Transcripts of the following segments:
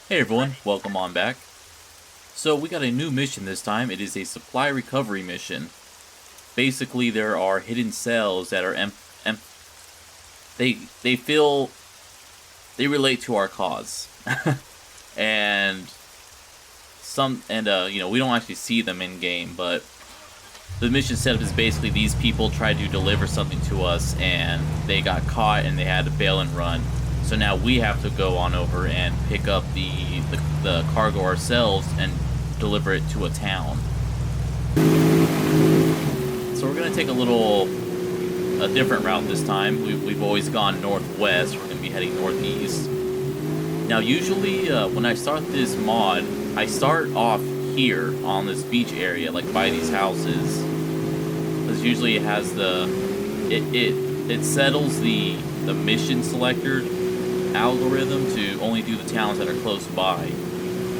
Hey everyone, welcome on back. So we got a new mission this time. It is a supply recovery mission. Basically, there are hidden cells that are they feel they relate to our cause, and we don't actually see them in game, but the mission setup is basically these people tried to deliver something to us and they got caught and they had to bail and run. So now we have to go on over and pick up the cargo ourselves and deliver it to a town. So we're gonna take a different route this time. We've always gone northwest. We're gonna be heading northeast. Now usually when I start this mod, I start off here on this beach area, like by these houses, because usually it has it settles the mission selector algorithm to only do the towns that are close by.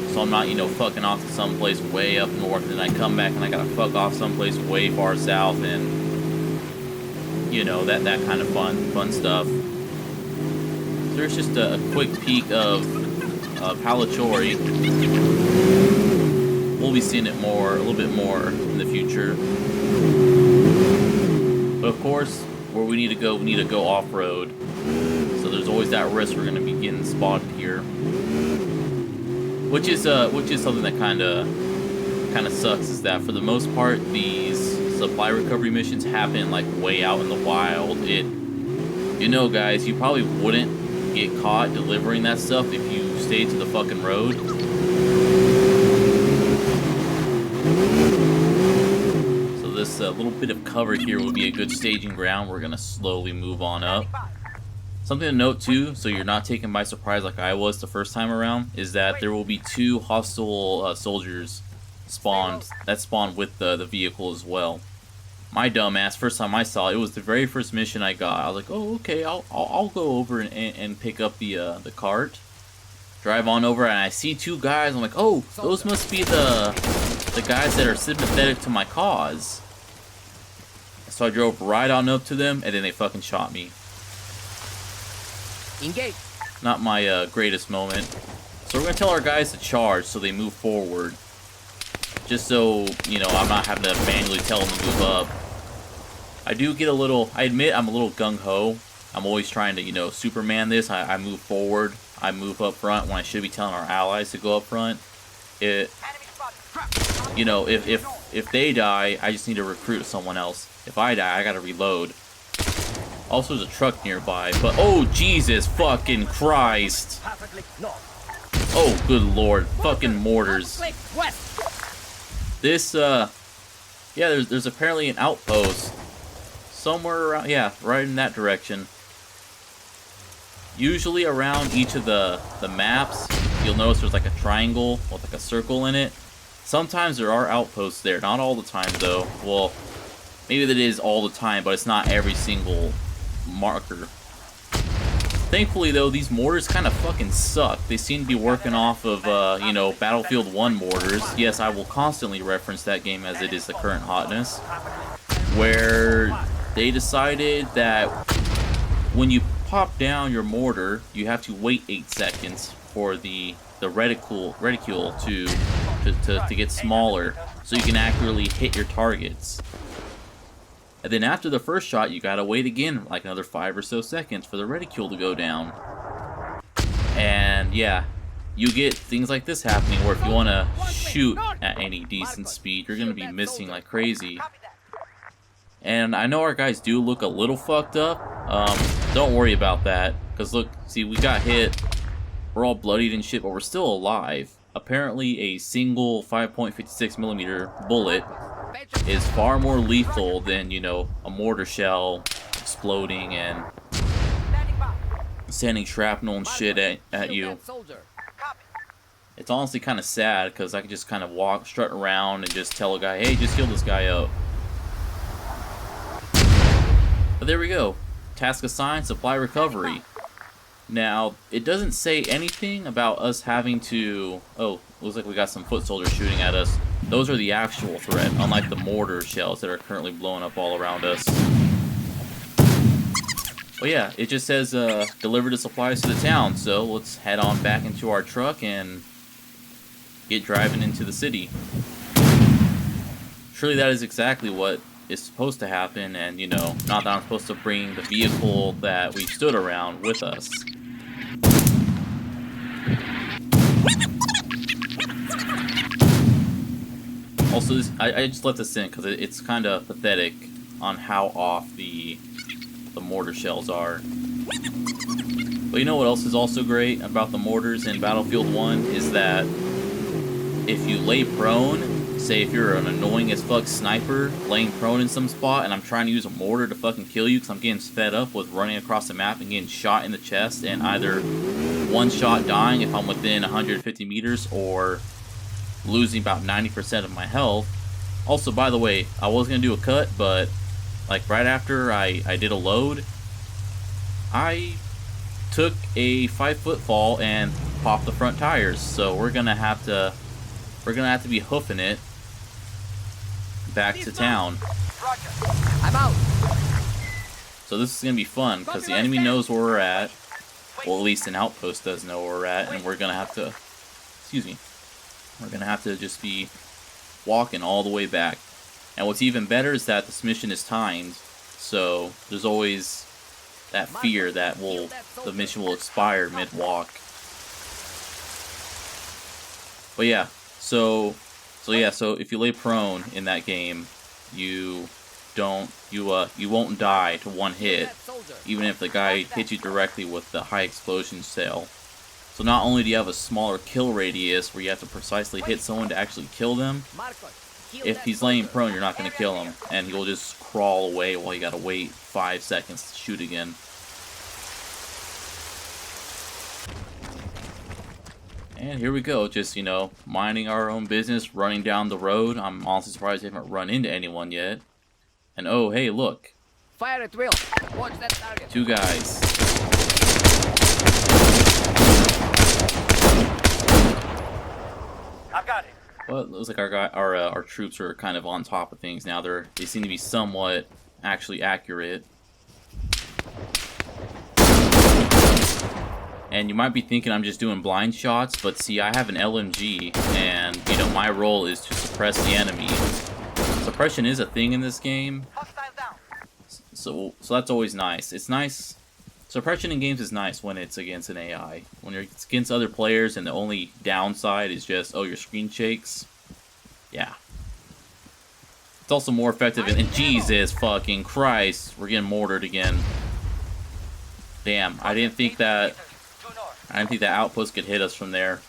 So I'm not, fucking off to someplace way up north, and then I come back and I gotta fuck off someplace way far south, and that kind of fun stuff. So there's just a quick peek of Palachori. We'll be seeing it a little bit more in the future. But of course, where we need to go off-road. So there's always that risk we're going to be getting spotted here, which is something that kind of sucks. Is that for the most part these supply recovery missions happen like way out in the wild. Guys, you probably wouldn't get caught delivering that stuff if you stayed to the fucking road. So this little bit of cover here will be a good staging ground. We're gonna slowly move on up. Something to note too, so you're not taken by surprise like I was the first time around, is that there will be two hostile soldiers spawn with the vehicle as well. My dumbass, first time I saw it, was the very first mission I got. I was like, oh, okay, I'll go over and pick up the cart. Drive on over, and I see two guys. I'm like, oh, those must be the guys that are sympathetic to my cause. So I drove right on up to them, and then they fucking shot me. Engage. Not my greatest moment. So we're gonna tell our guys to charge so they move forward. Just so, I'm not having to manually tell them to move up. I admit I'm a little gung-ho. I'm always trying to, Superman this. I move forward. I move up front when I should be telling our allies to go up front. If they die, I just need to recruit someone else. If I die, I gotta reload. Also, there's a truck nearby, but oh, Jesus fucking Christ. Oh, good lord. Fucking mortars. This, there's apparently an outpost somewhere around, right in that direction. Usually around each of the maps, you'll notice there's like a triangle with like a circle in it. Sometimes there are outposts there, not all the time though. Well, maybe that is all the time, but it's not every single marker. Thankfully though, these mortars kind of fucking suck. They seem to be working off of, Battlefield 1 mortars. Yes, I will constantly reference that game as it is the current hotness. Where they decided that when you pop down your mortar, you have to wait 8 seconds for the reticule to get smaller, so you can accurately hit your targets. And then after the first shot, you gotta wait again, like another 5 or so seconds for the reticule to go down. And yeah, you get things like this happening where if you want to shoot at any decent speed, you're gonna be missing like crazy. And I know our guys do look a little fucked up. Don't worry about that, because look, see, we got hit. We're all bloodied and shit, but we're still alive. Apparently, a single 5.56mm bullet is far more lethal than, a mortar shell exploding and sending shrapnel and shit at you. It's honestly kind of sad, because I could just kind of strut around and just tell a guy, hey, just heal this guy up. But there we go. Task assigned, supply recovery. Now, it doesn't say anything about us having to... Oh, looks like we got some foot soldiers shooting at us. Those are the actual threat, unlike the mortar shells that are currently blowing up all around us. Well, yeah, it just says deliver the supplies to the town, so let's head on back into our truck and get driving into the city. Surely that is exactly what is supposed to happen, and, you know, not that I'm supposed to bring the vehicle that we stood around with us. Also, I just left this in because it's kind of pathetic on how off the mortar shells are. But you know what else is also great about the mortars in Battlefield 1 is that if you lay prone, say if you're an annoying as fuck sniper laying prone in some spot and I'm trying to use a mortar to fucking kill you because I'm getting fed up with running across the map and getting shot in the chest and either one shot dying if I'm within 150 meters or losing about 90% of my health. Also, by the way, I was going to do a cut, but like right after I did a load, I took a 5-foot fall and popped the front tires. So we're gonna have to be hoofing it back to town. I'm out. So this is gonna be fun because the enemy knows where we're at. Well, at least an outpost does know where we're at, and we're gonna have to. Excuse me. We're gonna have to just be walking all the way back. And what's even better is that this mission is timed, so there's always that fear that the mission will expire mid-walk. But yeah, so if you lay prone in that game, you won't die to one hit, even if the guy hits you directly with the high explosion cell. So not only do you have a smaller kill radius where you have to precisely hit someone to actually kill them, if he's laying prone, you're not going to kill him, and he'll just crawl away while you got to wait 5 seconds to shoot again. And here we go, just, you know, minding our own business, running down the road. I'm honestly surprised I haven't run into anyone yet. And oh, hey, look. Fire at will. Watch that target. 2 guys. I've got it. Well, it looks like our troops are kind of on top of things now. They seem to be somewhat actually accurate. And you might be thinking I'm just doing blind shots, but see, I have an LMG, and, you know, my role is to suppress the enemy. Suppression is a thing in this game, so that's always nice. It's nice. Suppression in games is nice when it's against an AI. When you're against other players and the only downside is just, oh, your screen shakes. Yeah. It's also more effective and Jesus fucking Christ, we're getting mortared again. Damn, I didn't think that outpost could hit us from there.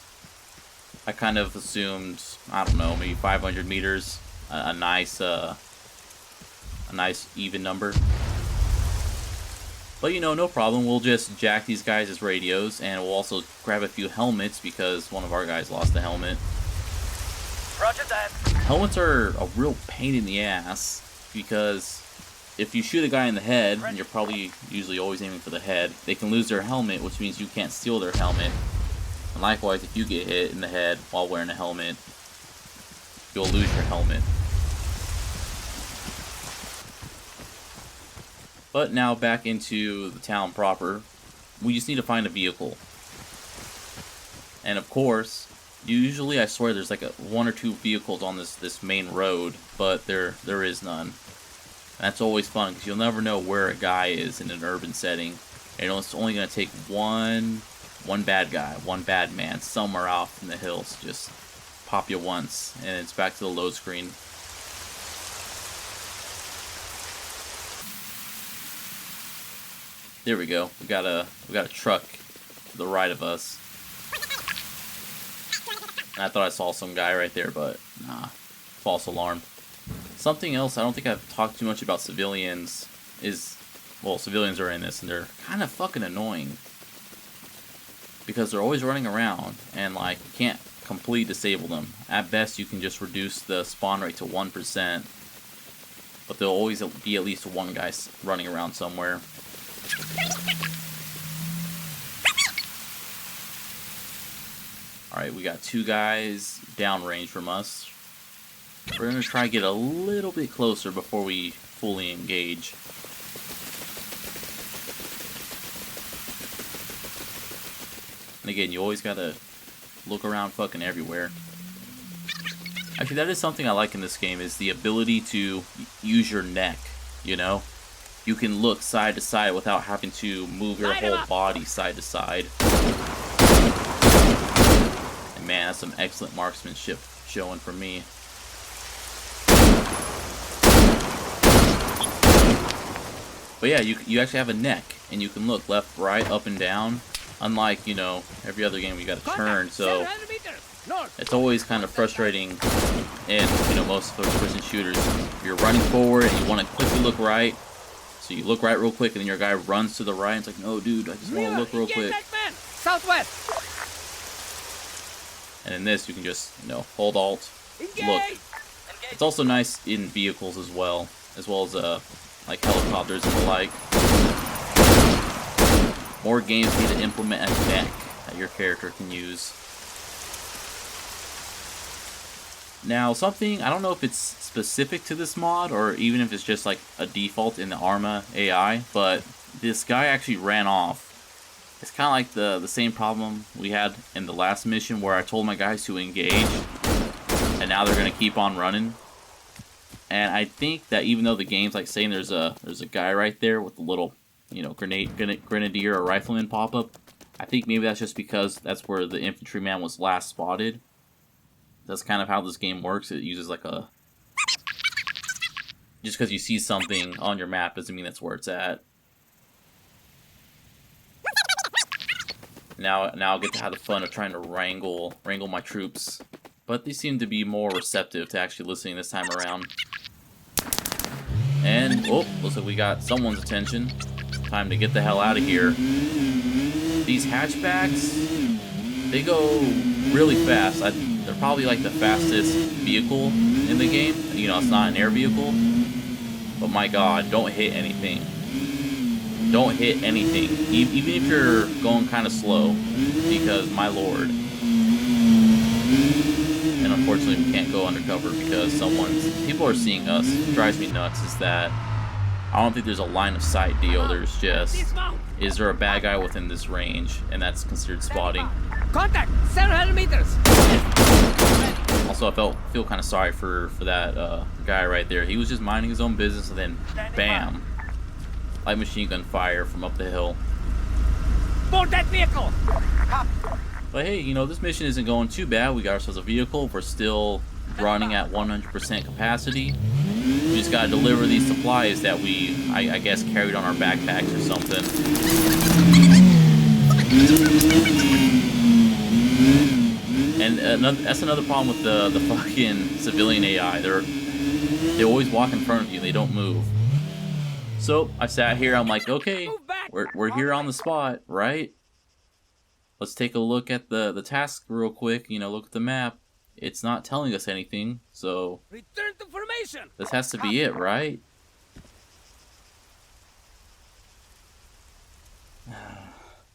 I kind of assumed, I don't know, maybe 500 meters, a nice even number. But, you know, no problem. We'll just jack these guys' radios, and we'll also grab a few helmets because one of our guys lost a helmet. Roger that. Helmets are a real pain in the ass because if you shoot a guy in the head, and you're probably usually always aiming for the head, they can lose their helmet, which means you can't steal their helmet. And likewise, if you get hit in the head while wearing a helmet, you'll lose your helmet. But now back into the town proper, we just need to find a vehicle. And of course, usually I swear there's like 1 or 2 vehicles on this main road, but there is none. And that's always fun because you'll never know where a guy is in an urban setting. And it's only going to take one bad guy, one bad man somewhere off in the hills. Just pop you once, and it's back to the load screen. There we go. We got a truck to the right of us. And I thought I saw some guy right there, but nah, false alarm. Something else I don't think I've talked too much about civilians is, well, civilians are in this and they're kind of fucking annoying because they're always running around and like you can't completely disable them. At best, you can just reduce the spawn rate to 1%, but there'll always be at least one guy running around somewhere. Alright, we got 2 guys downrange from us. We're going to try to get a little bit closer before we fully engage. And again, you always gotta look around fucking everywhere. Actually, that is something I like in this game, is the ability to use your neck, you know? You can look side to side without having to move your whole body side to side. And man, that's some excellent marksmanship showing for me. But yeah, you actually have a neck, and you can look left, right, up, and down. Unlike, you know, every other game, you gotta turn, so it's always kind of frustrating in, you know, most first-person shooters. You're running forward, and you want to quickly look right, so you look right real quick, and then your guy runs to the right, and it's like, no, dude, I just want to look real quick. Southwest. And in this, you can just, you know, hold Alt, look. It's also nice in vehicles as well as like helicopters and the like. More games need to implement a neck that your character can use. Now, something, I don't know if it's specific to this mod, or even if it's just like a default in the Arma AI, but this guy actually ran off. It's kind of like the same problem we had in the last mission, where I told my guys to engage, and now they're going to keep on running. And I think that even though the game's like saying there's a guy right there with a little, you know, grenadier or rifleman pop-up, I think maybe that's just because that's where the infantryman was last spotted. That's kind of how this game works. It uses like a... Just because you see something on your map doesn't mean that's where it's at. Now I'll get to have the fun of trying to wrangle my troops. But they seem to be more receptive to actually listening this time around. And, oh, looks like we got someone's attention. Time to get the hell out of here. These hatchbacks, they go really fast. They're probably like the fastest vehicle in the game. You know, it's not an air vehicle. But my god, don't hit anything. Don't hit anything. Even if you're going kind of slow. Because, my lord. And unfortunately, we can't go undercover because people are seeing us. What drives me nuts is that I don't think there's a line of sight deal. There's just, is there a bad guy within this range? And that's considered spotting. Contact 700 meters. Also, I feel kind of sorry for that guy right there. He was just minding his own business, and then bam, light machine gun fire from up the hill. Board that vehicle. But hey, you know, this mission isn't going too bad. We got ourselves a vehicle. We're still running at 100% capacity. We just gotta deliver these supplies that we, I guess, carried on our backpacks or something. And that's another problem with the fucking civilian AI. They always walk in front of you. They don't move. So I sat here. I'm like, okay, we're here on the spot, right? Let's take a look at the task real quick. You know, look at the map. It's not telling us anything, so Return to formation. This has to be it, right?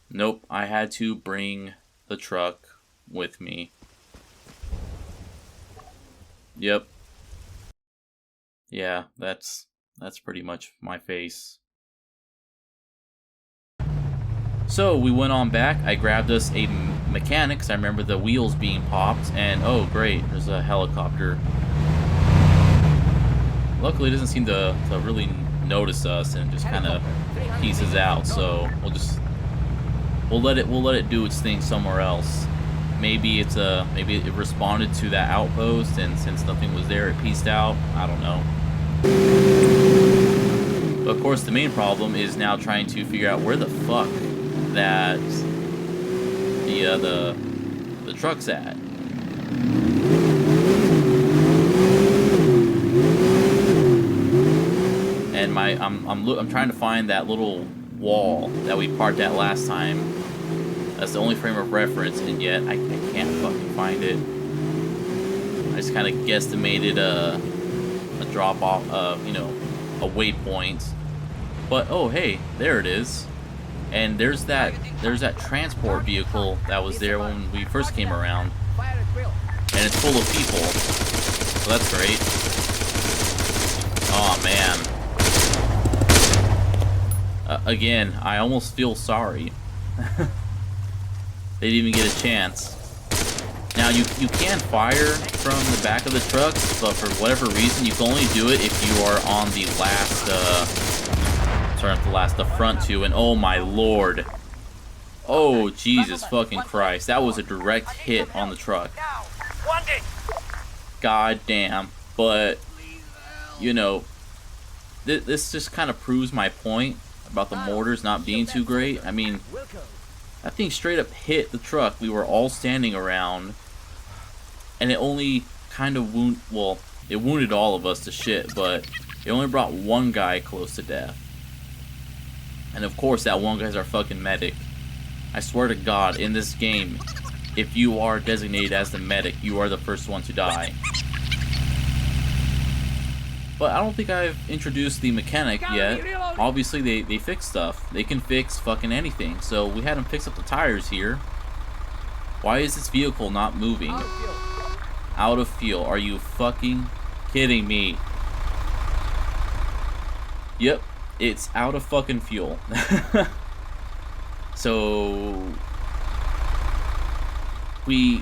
Nope, I had to bring the truck with me. Yep. Yeah, that's pretty much my face. So we went on back. I grabbed us a mechanic, because I remember the wheels being popped, and oh great, there's a helicopter. Luckily it doesn't seem to really notice us and just kind of pieces out, so we'll let it do its thing somewhere else. Maybe it responded to that outpost, and since nothing was there it pieced out. I don't know. But of course the main problem is now trying to figure out where the fuck that the truck's at. And I'm trying to find that little wall that we parked at last time. That's the only frame of reference, and yet I can't fucking find it. I just kind of guesstimated a drop off, you know, a waypoint. But oh hey, there it is. And there's that transport vehicle that was there when we first came around, and it's full of people, so that's great. Oh man. Again, I almost feel sorry. They didn't even get a chance. Now, you can fire from the back of the trucks, but for whatever reason, you can only do it if you are on the last, sorry, not the last, the front two, and oh my lord. Oh, Jesus fucking Christ. That was a direct hit on the truck. God damn. But, you know, this just kind of proves my point about the mortars not being too great. I mean, that thing straight up hit the truck we were all standing around, and it only kind of it wounded all of us to shit, but it only brought one guy close to death. And of course, that one guy's our fucking medic. I swear to God, in this game, if you are designated as the medic, you are the first one to die. But I don't think I've introduced the mechanic yet. Obviously, they fix stuff. They can fix fucking anything. So we had them fix up the tires here. Why is this vehicle not moving? Out of fuel. Are you fucking kidding me? Yep, it's out of fucking fuel. So we're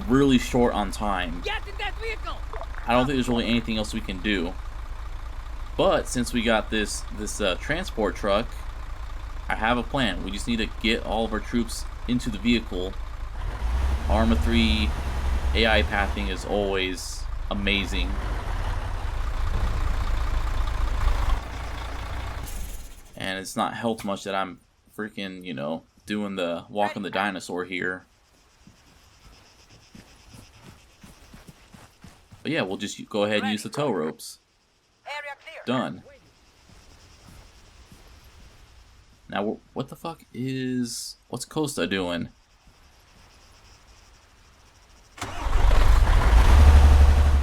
really short on time. Get in that vehicle. I don't think there's really anything else we can do. But since we got this transport truck, I have a plan. We just need to get all of our troops into the vehicle. Arma 3 AI pathing is always amazing. And it's not helped much that I'm freaking, you know, doing the walking the dinosaur here. But yeah, we'll just go ahead and use the tow ropes. Done. Now, what the fuck is... What's Costa doing?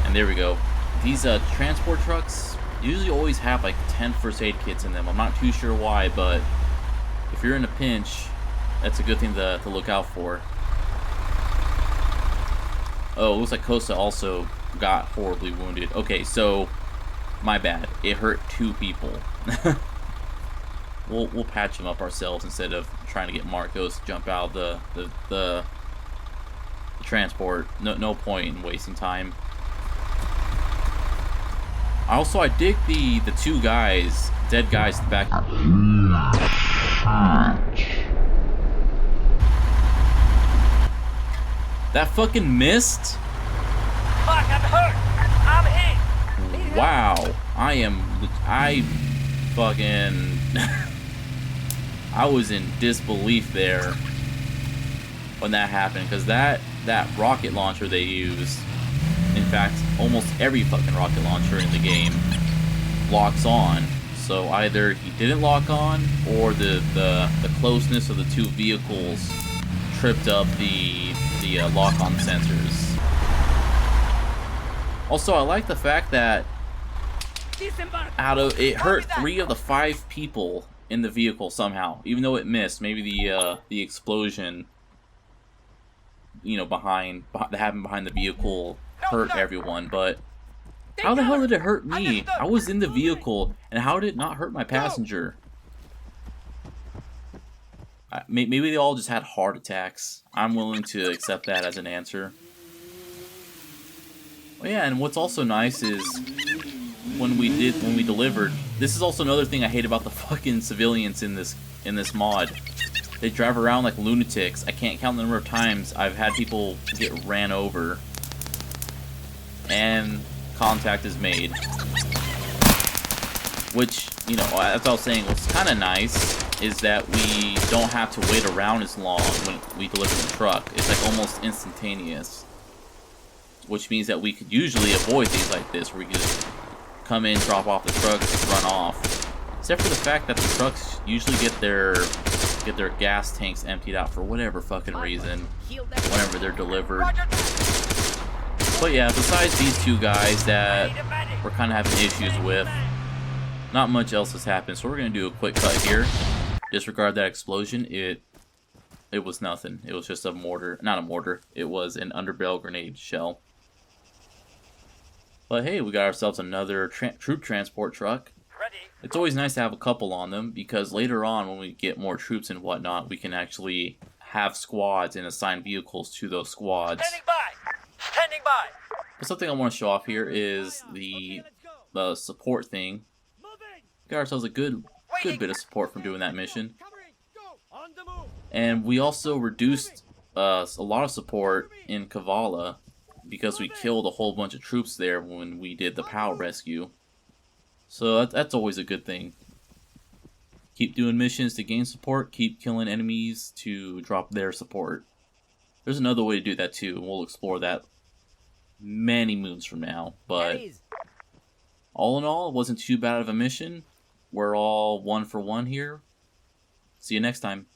And there we go. These transport trucks usually always have like 10 first aid kits in them. I'm not too sure why, but if you're in a pinch, that's a good thing to look out for. Oh, it looks like Costa also got horribly wounded. Okay, so my bad. It hurt 2 people. We'll patch them up ourselves instead of trying to get Marcos to jump out of the transport. No point in wasting time. Also, I dig the 2 guys, dead guys in the back. That fucking missed? Fuck, I'm hurt. I'm hit. Wow. I fucking... I was in disbelief there when that happened, because that rocket launcher they used, in fact, almost every fucking rocket launcher in the game locks on. So either he didn't lock on, or the closeness of the 2 vehicles tripped up the lock-on sensors. Also, I like the fact that it hurt 3 of the 5 people in the vehicle somehow, even though it missed. Maybe the explosion, you know, that happened behind the vehicle hurt everyone, but how the hell did it hurt me? I was in the vehicle, and how did it not hurt my passenger? Maybe they all just had heart attacks. I'm willing to accept that as an answer. Well, yeah, and what's also nice is when we delivered. This is also another thing I hate about the fucking civilians in this mod. They drive around like lunatics. I can't count the number of times I've had people get ran over. And contact is made. Which, you know, as I was saying, what's kind of nice is that we don't have to wait around as long when we deliver the truck. It's like almost instantaneous. Which means that we could usually avoid things like this, where we could just come in, drop off the truck, run off. Except for the fact that the trucks usually get their gas tanks emptied out for whatever fucking reason whenever they're delivered. But yeah, besides these 2 guys that we're kind of having issues with, not much else has happened. So we're gonna do a quick cut here. Disregard that explosion. It was nothing. It was just a mortar, not a mortar. It was an underbarrel grenade shell. But hey, we got ourselves another troop transport truck. It's always nice to have a couple on them, because later on when we get more troops and whatnot, we can actually have squads and assign vehicles to those squads. Standing by! Standing by! But something I want to show off here is the support thing. Got ourselves a good bit of support from doing that mission. And we also reduced a lot of support in Kavala because we killed a whole bunch of troops there when we did the POW rescue. So that's always a good thing. Keep doing missions to gain support, keep killing enemies to drop their support. There's another way to do that too, and we'll explore that many moons from now. But all in all, it wasn't too bad of a mission. We're all 1 for 1 here. See you next time.